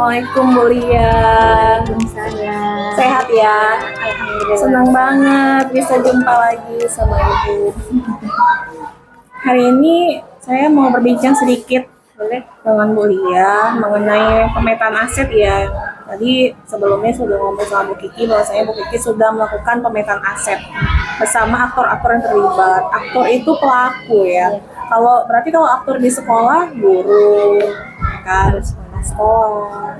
Assalamualaikum Bu Lia. Waalaikumsalam. Sehat ya? Alhamdulillah. Senang banget bisa jumpa lagi sama Ibu. Hari ini saya mau berbincang sedikit dengan Bu Lia mengenai pemetaan aset ya. Tadi sebelumnya sudah ngomong sama Bu Kiki bahwasanya Bu Kiki sudah melakukan pemetaan aset bersama aktor-aktor yang terlibat. Aktor itu pelaku ya. Berarti kalau aktor di sekolah guru, kan sekolah,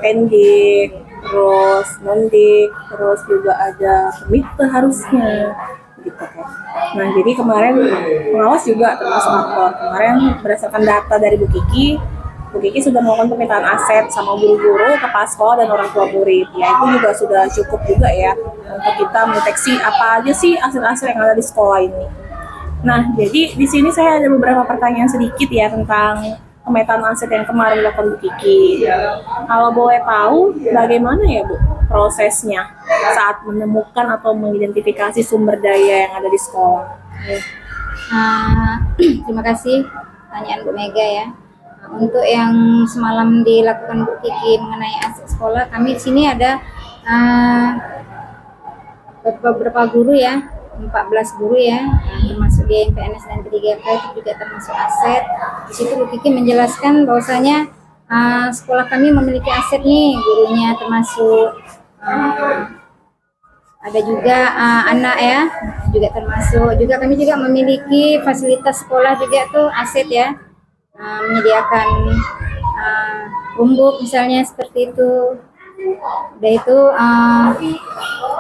pendik, terus nondik, terus juga ada komite harusnya gitu kan. Nah jadi kemarin pengawas juga termasuk aktor. Kemarin berdasarkan data dari Bu Kiki sudah melakukan pemetaan aset sama guru-guru, kepala sekolah dan orang tua murid. Ya itu juga sudah cukup juga ya untuk kita mendeteksi apa aja sih aset-aset yang ada di sekolah ini. Nah jadi di sini saya ada beberapa pertanyaan sedikit ya tentang pemetaan aset yang kemarin dilakukan Bu Kiki. Kalau boleh tahu bagaimana ya Bu prosesnya saat menemukan atau mengidentifikasi sumber daya yang ada di sekolah? Terima kasih pertanyaan Bu Mega ya. Untuk yang semalam dilakukan Bu Kiki mengenai aset sekolah, kami di sini ada beberapa guru ya, 14 guru ya, termasuk dia yang PNS dan P3K itu juga termasuk aset. Di situ Bu Kiki menjelaskan bahwasanya sekolah kami memiliki aset nih, gurunya termasuk ada juga anak ya, juga termasuk. Juga kami juga memiliki fasilitas sekolah juga tuh aset ya, menyediakan rumbuk misalnya seperti itu. Udah itu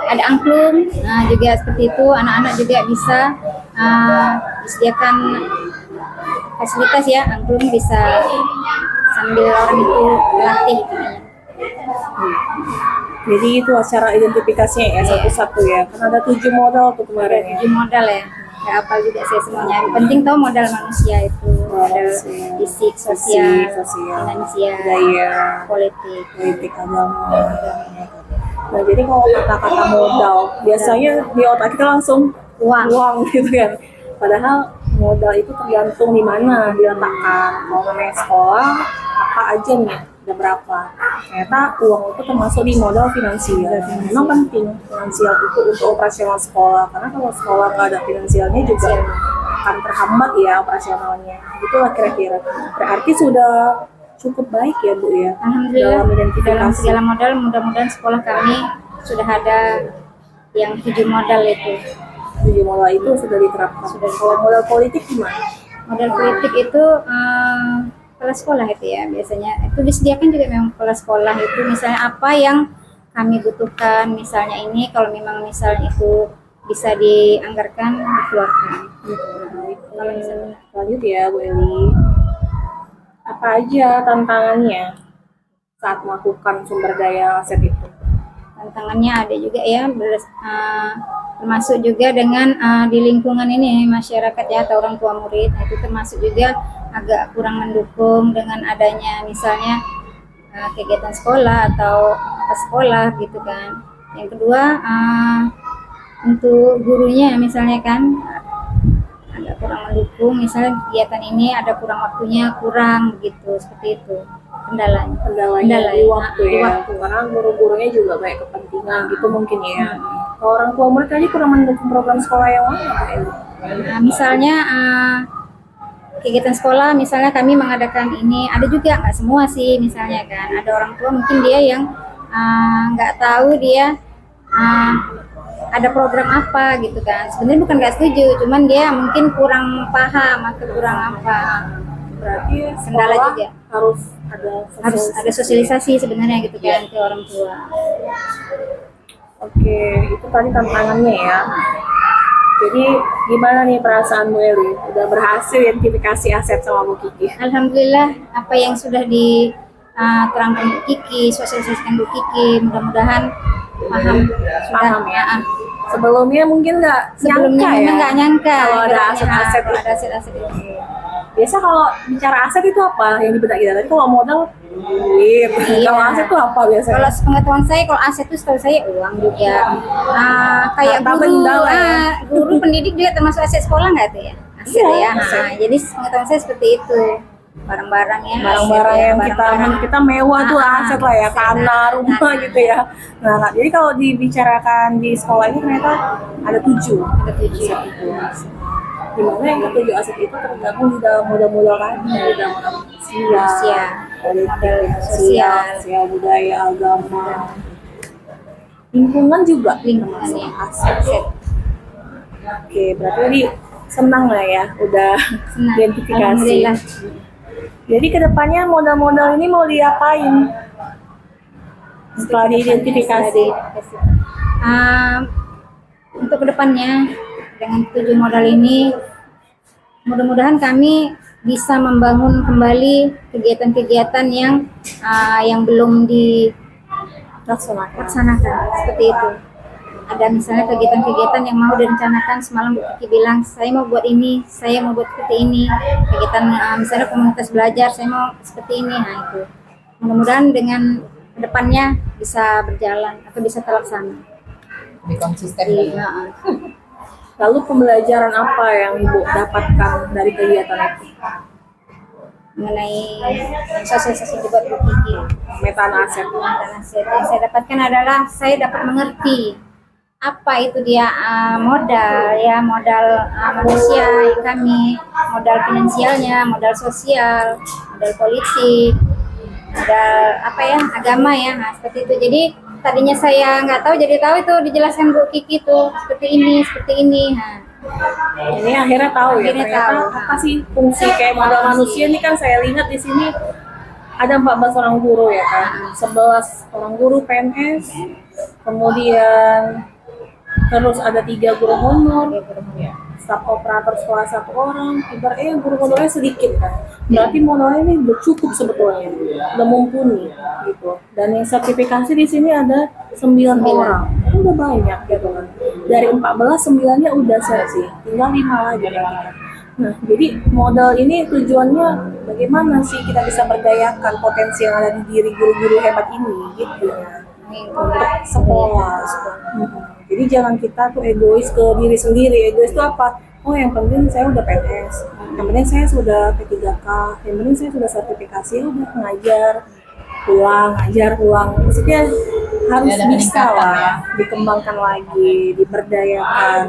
ada angklung, juga seperti itu, anak-anak juga bisa disediakan fasilitas ya, angklung bisa sambil orang itu berlatih. Jadi itu acara identifikasinya ya satu-satu ya. Kan ada 7 modal tuh kemarin ya. 7 modal ya. Gak hafal juga saya semuanya. Yang penting tahu modal manusia itu. Modal fisik, sosial, finansial, budaya, politik, agama. Nah jadi kalau kata-kata modal, biasanya di otak kita langsung uang gitu kan. Padahal modal itu tergantung di mana diletakkan. Kalau namanya sekolah, apa aja nih, ada berapa. Ternyata uang itu termasuk di modal finansial. Memang penting finansial itu untuk operasional sekolah. Karena kalau sekolah nggak ada finansialnya juga akan terhambat ya operasionalnya. Itulah kira-kira. Berarti sudah cukup baik ya Bu ya. Alhamdulillah dalam identifikasi. Dalam segala modal, mudah-mudahan sekolah kami sudah ada yang 7 modal itu. 7 modal itu sudah diterapkan. Kalau modal politik gimana? Modal politik itu kepala sekolah itu ya, biasanya itu disediakan juga memang kepala sekolah itu, misalnya apa yang kami butuhkan, misalnya ini kalau memang misalnya itu bisa dianggarkan, dikeluarkan gitu. Kalau misalnya Lanjut ya Bu Eli, apa aja tantangannya saat melakukan sumber daya aset itu? Tantangannya ada juga ya, termasuk juga dengan di lingkungan ini masyarakat ya atau orang tua murid, itu termasuk juga agak kurang mendukung dengan adanya misalnya kegiatan sekolah atau apa sekolah gitu kan. Yang kedua untuk gurunya misalnya kan agak kurang mendukung, misalnya kegiatan ini ada kurang waktunya, kurang begitu, seperti itu kendalanya di waktu ya. Karena guru-gurunya juga banyak kepentingan gitu mungkin ya. Kalau orang tua murid tadi kurang mendukung program sekolah yang mana Bu Eli? Misalnya kegiatan sekolah, misalnya kami mengadakan ini, ada juga nggak semua sih, misalnya kan ada orang tua mungkin dia yang nggak tahu dia ada program apa gitu kan. Sebenarnya bukan nggak setuju, cuman dia mungkin kurang paham atau kurang apa. Berarti kendala juga harus ada sosialisasi sebenarnya gitu kan ke orang tua. Oke, itu tadi tantangannya ya. Jadi gimana nih perasaan Bu Eli? Udah berhasil identifikasi aset sama Bu Kiki? Alhamdulillah, apa yang sudah diterangkan Bu Kiki, sosialisasikan Bu Kiki, mudah-mudahan paham ya. Sebelumnya mungkin nggak nyangka kalau ada aset-aset itu. Biasa kalau bicara aset itu apa yang di benak kita? Tadi kalau modal duit, kalau aset itu apa biasanya? Kalau pengetahuan saya, kalau aset itu setahu saya uang juga. Kayak guru pendidik juga termasuk aset sekolah nggak tuh ya? Aset ya. Jadi pengetahuan saya seperti itu. barang-barang ya, barang-barang aset ya, yang kita mewah tuh aset lah ya, tanah, rumah gitu ya. Nah, jadi kalau dibicarakan di sekolah ini ternyata ada 7 ada 7. aset itu. Dimana yang ketujuh aset itu tergabung di dalam modal-modal tadi, di dalam modal Manusia, modal sosial, sosial, budaya, agama, lingkungan juga lingkungan termasuk ya, aset. aset. Oke, berarti tadi senang lah ya, udah Senang. identifikasi. Alhamdulillah. Jadi kedepannya modal-modal ini mau diapain? Setelah diidentifikasi. Untuk kedepannya dengan 7 modal ini, mudah-mudahan kami bisa membangun kembali kegiatan-kegiatan yang belum dilaksanakan seperti itu. Ada misalnya kegiatan-kegiatan yang mau direncanakan, semalam Bu Kiki bilang saya mau buat ini, saya mau buat seperti ini, kegiatan misalnya komunitas belajar saya mau seperti ini. Nah itu mudah-mudahan dengan kedepannya bisa berjalan atau bisa terlaksana. Lebih konsisten Iya. ya. Lalu pembelajaran apa yang Ibu dapatkan dari kegiatan itu? Mengenai sosialisasi buat Bu Kiki, Pemetaan aset. pemetaan aset yang saya dapatkan adalah saya dapat mengerti apa itu dia modal manusia yang kami, modal finansialnya, modal sosial, modal politik, modal agama ya, nah seperti itu. Jadi tadinya saya nggak tahu, jadi tahu itu dijelaskan Bu Kiki tuh seperti ini. Nah, Ini akhirnya tahu ya, Akhirnya ternyata tahu. apa sih fungsi kayak modal manusia ini kan saya lihat di sini ada 14 orang guru ya kan, 11 orang guru PNS, kemudian terus ada 3 guru honor, staf operator sekolah 1 orang, ibaratnya guru honornya sedikit kan, berarti modalnya ini udah cukup sebetulnya, udah mumpuni gitu. Dan yang sertifikasi di sini ada 9 orang, itu udah banyak gitu kan. Dari 14, 9-nya udah seleksi, tinggal 5 lagi kan. Nah, jadi modal ini tujuannya bagaimana sih kita bisa berdayakan potensi yang ada di diri guru-guru hebat ini gitu ya, untuk sekolah. Jadi jangan kita tuh egois ke diri sendiri. Egois itu apa? Oh, yang penting saya udah PNS, yang penting saya sudah P3K, yang penting saya sudah sertifikasi, udah ngajar ulang. Maksudnya harus ada bisa peningkatan lah, ya. dikembangkan lagi, diberdayakan.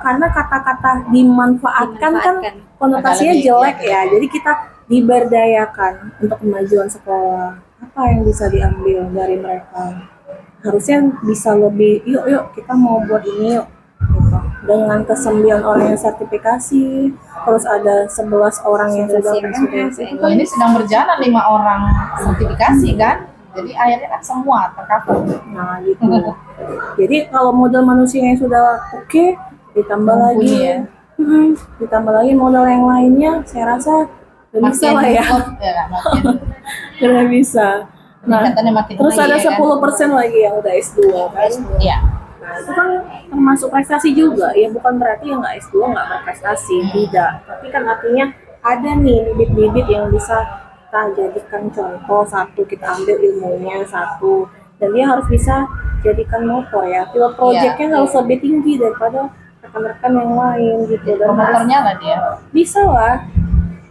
Karena kata-kata dimanfaatkan kan konotasinya Agak lebih, jelek ya. ya. Jadi kita diberdayakan untuk kemajuan sekolah. Apa yang bisa diambil dari mereka? Harusnya bisa lebih, yuk kita mau buat ini yuk gitu. Dengan ke-9 orang yang sertifikasi, terus ada 11 orang yang sudah PNS, itu kan Ini sedang berjalan 5 orang sertifikasi kan, jadi akhirnya kan semua tercover. nah gitu. Jadi kalau modal manusia yang sudah oke, ditambah Mumpuni lagi ya. ditambah lagi modal yang lainnya, saya rasa udah bisa lah ya. Makin makin Udah bisa. Nah, peningkatannya makin terus tinggi, ada ya kan? 10% lagi yang udah S2 kan. Iya. Nah, itu kan termasuk prestasi juga. Ya bukan berarti yang nggak S2 nggak berprestasi, tidak. Tapi kan artinya ada nih bibit-bibit yang bisa kita jadikan contoh. Satu, kita ambil ilmunya, satu. Dan dia harus bisa jadikan motor ya. Pilot projectnya Iya, harus lebih tinggi daripada rekan-rekan yang lain gitu. Dan harus Promotornya lah dia. bisa lah.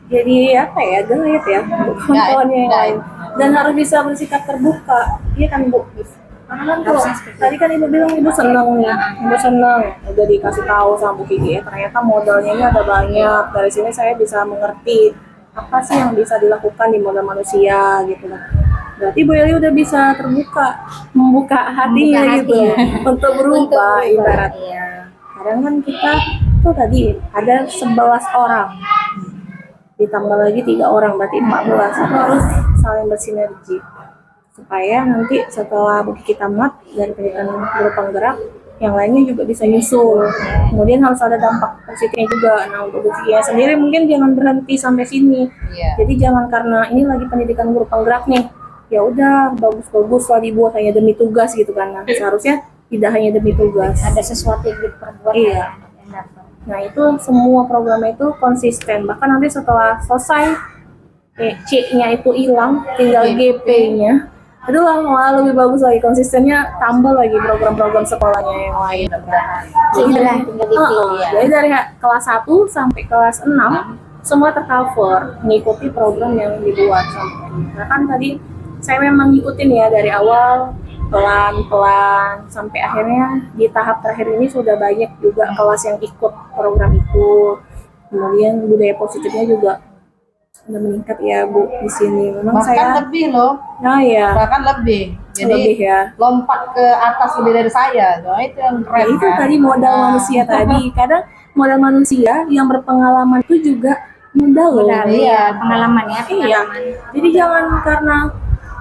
Jadi apa ya, guide ya, kawan-kawannya yang lain. Dan harus bisa bersikap terbuka. Iya kan Bu? Karena kan kalau tadi kan Ibu bilang Ibu senang nih, Ibu senang udah dikasih tahu sama Bu Kiki, ternyata modalnya ini ada banyak. Dari sini saya bisa mengerti apa sih yang bisa dilakukan di modal manusia gitu lah. Berarti Bu Eli udah bisa terbuka, membuka hatinya gitu untuk berubah ibaratnya. Kadang kan kita tuh tadi ada 11 orang, ditambah lagi 3 orang, berarti 14. Itu harus saling bersinergi supaya nanti setelah Bu Kiki tamat dari pendidikan guru penggerak, yang lainnya juga bisa nyusul. Kemudian harus ada dampak positifnya juga. Nah, untuk Bu Kiki sendiri mungkin jangan berhenti sampai sini. Iya. Jadi jangan karena ini lagi pendidikan guru penggerak nih, ya udah bagus-bagus lah dibuat hanya demi tugas gitu kan. Nah, seharusnya tidak hanya demi tugas. ada sesuatu yang diperbuat Iya. yang dapat. Nah, itu semua programnya itu konsisten. Bahkan nanti setelah selesai C-nya itu hilang, tinggal GP-nya. Aduh lah, lebih bagus lagi, konsistennya tambah lagi program-program sekolahnya yang lain. Jadi Tinggal dari, tinggal GP, ya. jadi dari kelas 1 sampai kelas 6 semua tercover mengikuti program yang dibuat sama. Nah kan tadi saya memang ngikutin ya dari awal pelan-pelan sampai akhirnya di tahap terakhir ini sudah banyak juga kelas yang ikut program itu. Kemudian budaya positifnya juga udah meningkat ya Bu di sini. Memang Bahkan saya lebih loh, ya bahkan lebih. Jadi lebih ya. lompat ke atas lebih dari saya. Nah, itu yang Ya, keren itu kan? tadi modal Nah, manusia tadi. Kadang modal manusia yang berpengalaman itu juga modal loh. Modal, Iya. ya, pengalaman ya, Iya. pengalaman. Jadi jangan karena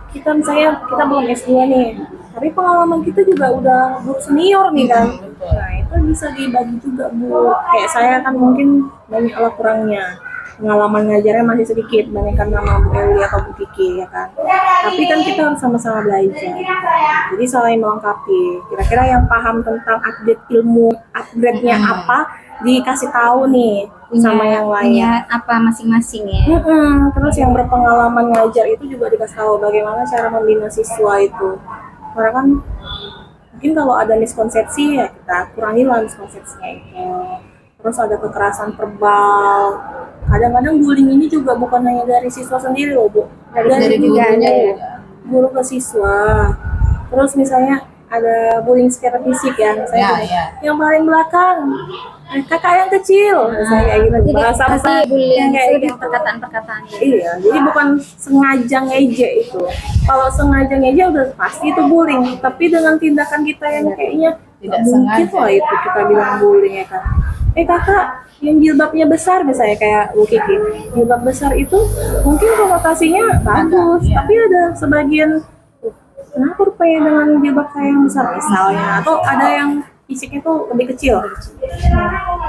kita misalnya kita belum S2 nih, tapi pengalaman kita juga udah guru senior nih kan. betul. Nah, itu bisa dibagi juga Bu. Kayak saya kan mungkin banyak lah kurangnya. Pengalaman ngajarnya masih sedikit bandingkan sama Bu Eli atau Bu Kiki ya kan. Tapi kan kita harus sama-sama belajar. Jadi saling melengkapi. Kira-kira yang paham tentang update ilmu, upgrade-nya apa, dikasih tahu nih sama yang lain. Punya apa masing-masing ya. Terus yang berpengalaman ngajar itu juga dikasih tahu bagaimana cara membina siswa itu. Karena kan mungkin kalau ada miskonsepsi ya kita kurangi lah miskonsepsinya itu. Terus ada kekerasan verbal. Kadang-kadang bullying ini juga bukan hanya dari siswa sendiri loh Bu. Dari juga gurunya ada. juga. Guru ke siswa. Terus misalnya ada bullying secara fisik ya, misalnya Ya, gini, ya. yang paling belakang kakak yang kecil, misalnya kayak gitu. Jadi Bahasa pasti bullying yang itu kayak dengan gitu. perkataan-perkataan gitu. Iya, jadi bukan sengaja ngejek itu. Kalau sengaja ngejek udah pasti itu bullying. Tapi dengan tindakan kita yang kayaknya Tidak nggak mungkin sengaja. lah itu kita bilang bullying ya kan. Kakak yang jilbabnya besar misalnya kayak Bu Kiki, jilbab besar itu mungkin konotasinya bagus, iya. tapi ada sebagian kenapa rupanya dengan jilbab saya yang besar misalnya, atau ada yang fisiknya tuh lebih kecil.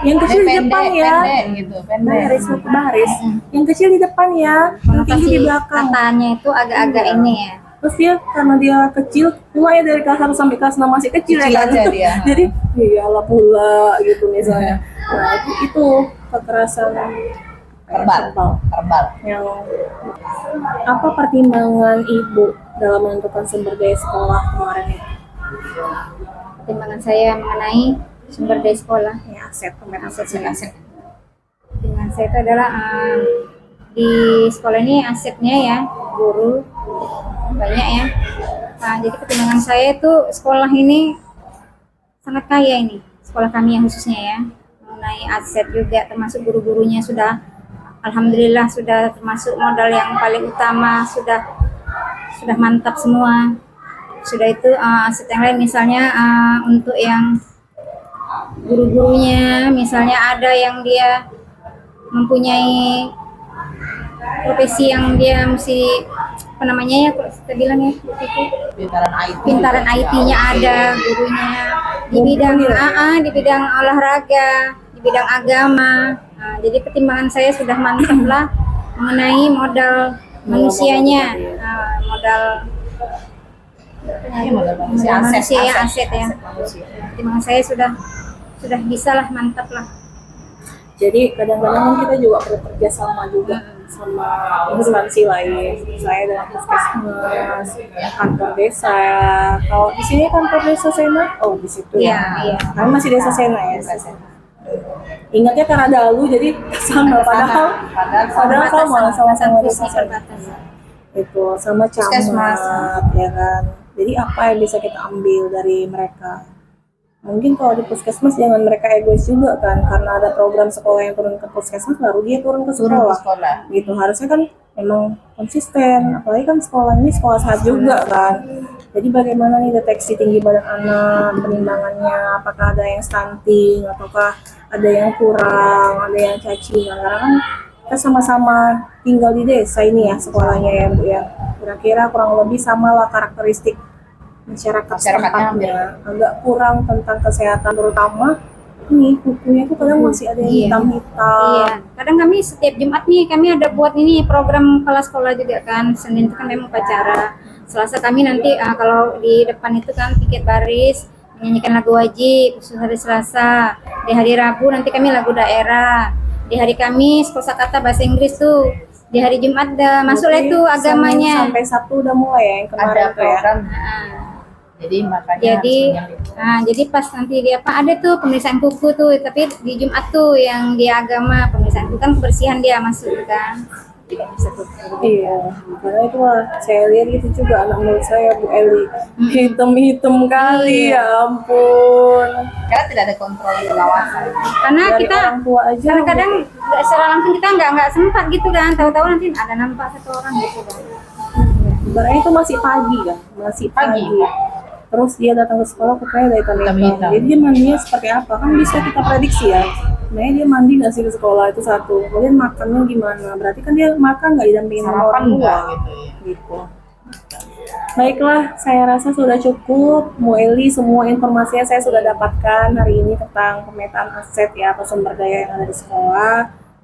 Yang kecil di depan ya. Pendek gitu, pendek. Baris, baris. Yang kecil di depan ya, yang tinggi di Konotasi belakang. katanya itu agak-agak Iya. ini ya. Terus dia karena dia kecil, mulai dari kelas 1 sampai kelas 6 masih kecil, Kecil ya kan. aja dia. Jadi iyalah pula gitu misalnya. Nah, itu kekerasan verbal. yang apa pertimbangan Ibu dalam menentukan sumber daya sekolah kemarin itu? Pertimbangan saya mengenai sumber daya sekolah. Ya, aset pemain Aset. Pertimbangan saya itu adalah di sekolah ini asetnya ya guru banyak ya. Nah, jadi pertimbangan saya itu sekolah ini sangat kaya ini, sekolah kami yang khususnya ya, mengenai aset juga termasuk guru-gurunya sudah alhamdulillah sudah termasuk modal yang paling utama, sudah mantap semua. Sudah itu aset yang lain misalnya untuk yang guru-gurunya misalnya ada yang dia mempunyai profesi yang dia mesti apa namanya ya kalau kita bilang ya itu Pintaran IT. pintaran IT-nya ada gurunya di bidang di bidang olahraga, di bidang agama. Nah, jadi pertimbangan saya sudah mantap lah mengenai modal manusianya, modal Iya, modal manusia, manusia ya, aset ya. manusia. Pertimbangan saya sudah bisa lah, mantap lah. Jadi kadang-kadang kan kita juga perlu kerja sama juga sama instansi lain, misalnya dengan puskesmas, kantor desa. Kalau di sini kantor desa Sena, oh di situ Iya, ya. iya. Kami masih desa Sena ya. Ingatnya karena dahulu jadi sama, padahal sama desa Sena. Itu sama Puskesmas. camat ya kan. Jadi apa yang bisa kita ambil dari mereka? Mungkin kalau di puskesmas jangan mereka egois juga kan, karena ada program sekolah yang turun ke puskesmas baru dia turun ke Turun ke sekolah. sekolah. Gitu harusnya kan memang konsisten, apalagi kan sekolah ini sekolah sehat juga kan. Jadi bagaimana nih deteksi tinggi badan anak, penimbangannya, apakah ada yang stunting ataukah ada yang kurang, ada yang cacingan, karena kan kita sama-sama tinggal di desa ini ya sekolahnya ya Bu ya. Kira-kira kurang lebih sama lah karakteristik masyarakatnya Masyarakatnya agak kurang tentang kesehatan, terutama ini kukunya tuh kadang masih ada yang Iya. hitam-hitam. Iya, kadang kami setiap Jumat nih kami ada buat ini program kepala sekolah juga kan. Senin itu kan memang upacara. Selasa kami nanti kalau di depan itu kan piket baris menyanyikan lagu wajib khusus hari Selasa. Di hari Rabu nanti kami lagu daerah. Di hari Kamis kosakata bahasa Inggris tuh. Di hari Jumat masuklah Berarti itu agamanya. Senin sampai Sabtu udah mulai ya yang kemarin Ada tuh ya. program. Nah, Jadi makanya jadi harus menyambung. jadi pas nanti dia ada tuh pemeriksaan kuku tuh, tapi di Jumat tuh yang dia agama pemeriksaan mengganggu kebersihan dia masuk kan, tidak bisa tutup. Iya, karena itu lah saya lihat gitu juga anak murid saya Bu Eli hitam kali Iya. ya ampun. Karena tidak ada kontrol pengawasan. Karena Dari kita orang tua aja. kadang-kadang nggak secara langsung kita nggak sempat gitu kan, tahu-tahu nanti ada nampak satu orang gitu kan. Ibaratnya itu masih pagi kan, masih pagi. Pagi. Terus dia datang ke sekolah pokoknya dari Hitam. hitam. Jadi dia mandinya seperti apa kan bisa kita prediksi ya. Sebenarnya dia mandi nggak sih ke sekolah itu satu. Kemudian makannya gimana? Berarti kan dia makan nggak didampingin sama Sarapan orang tua. enggak gitu ya. Gitu. Baiklah, saya rasa sudah cukup. Bu Eli, semua informasinya saya sudah dapatkan hari ini tentang pemetaan aset ya atau sumber daya yang ada di sekolah.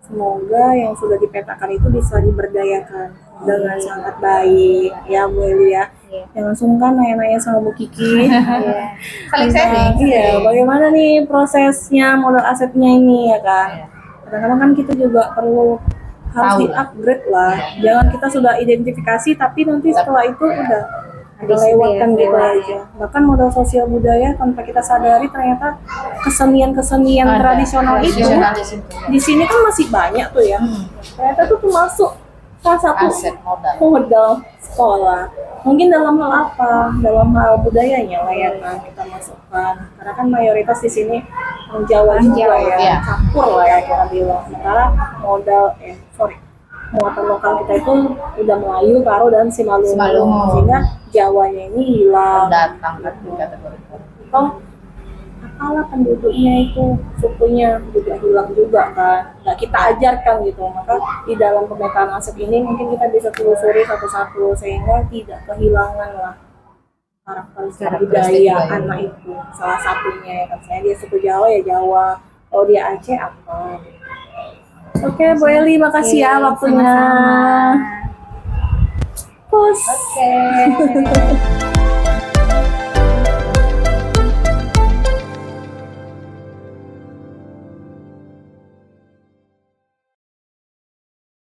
Semoga yang sudah dipetakan itu bisa diberdayakan dengan sangat baik ya Bu Eli ya. Iya. Jangan sungkan nanya-nanya sama Bu Kiki. Iya. Saling sharing. Iya, bagaimana nih prosesnya modal asetnya ini ya kan. Iya. Kadang-kadang kan kita juga perlu harus Tahu. di-upgrade lah. Jangan kita sudah identifikasi tapi nanti setelah itu udah Habis lewatkan itu ya, gitu lewat. aja. Bahkan modal sosial budaya tanpa kita sadari ternyata kesenian-kesenian Ada. tradisional itu Tradisionalis itu. di sini kan masih banyak tuh ya. Ternyata tuh termasuk salah satu Aset modal. modal sekolah. Mungkin dalam hal apa? Dalam hal budayanya lah ya kan kita masukkan. Karena kan mayoritas di sini orang Jawa Orang juga Jawa, ya, iya. campur lah ya kita bilang. Sementara modal muatan lokal kita itu udah Melayu, Karo dan Simalungun. Simalungun. Sehingga Jawanya ini hilang. Datang kan di kategori. Toh apalah penduduknya itu sukunya juga hilang juga kan, nggak kita ajarkan gitu. Maka di dalam pemetaan aset ini mungkin kita bisa telusuri satu-satu sehingga tidak kehilangan lah karakteristik Karakteristik budaya budaya. anak itu. Salah satunya ya kan, saya dia suku Jawa ya Jawa, kalau dia Aceh apa. Oke Bu Eli, makasih ya Oke, waktunya. sama-sama. Pus. Oke.